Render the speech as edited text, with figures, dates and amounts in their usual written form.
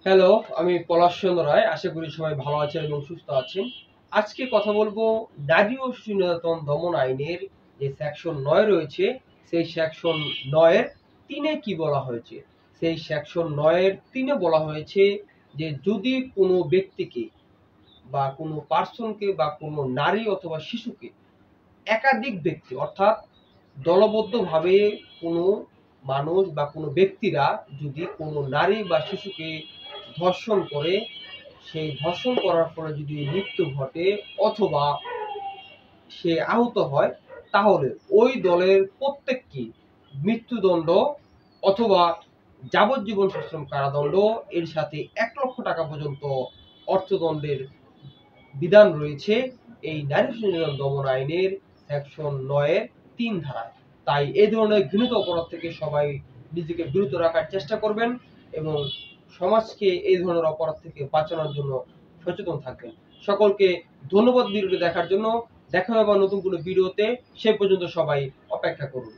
Hello, আমি পলাশ চন্দ্র রায়। আশা করি সবাই ভালো আছেন এবং সুস্থ আছেন। আজকে কথা বলবো নারী ও শিশু নির্যাতন দমন আইনের যে সেকশন ৯ রয়েছে, সেই সেকশন ৯ এর ৩ এ কি বলা হয়েছে? সেই সেকশন ৯ এর ৩ এ বলা হয়েছে যে যদি কোনো ব্যক্তিকে বা কোনো পার্সনকে বা কোনো নারী অথবা শিশুকে একাধিক ব্যক্তি অর্থাৎ দলবদ্ধভাবে কোনো মানুষ বা কোনো ব্যক্তিরা যদি কোনো নারী বা শিশুকে ধর্ষণ করে, সেই ধর্ষণ করার ফলে যদি মৃত্যু ঘটে অথবা সে আহত হয়, তাহলে ওই দলের প্রত্যেককে মৃত্যুদণ্ড অথবা যাবজ্জীবন সশ্রম কারাদণ্ড, এর সাথে ১ লক্ষ টাকা পর্যন্ত অর্থদণ্ডের বিধান রয়েছে এই নারী শিশু নির্যাতন দমন আইনের সেকশন ৯ এর ৩ ধারায়। তাই এই ধরনের ঘৃণিত অপরাধ থেকে সবাই নিজেকে বিরত রাখার চেষ্টা করবেন এবং সমাজকে এই ধরনের অপরাধ থেকে বাঁচানোর জন্য সচেতন থাকবেন। সকলকে ধন্যবাদ ভিডিওটি দেখার জন্য। দেখা হবে নতুন কোনো ভিডিওতে। সে পর্যন্ত সবাই অপেক্ষা করুন।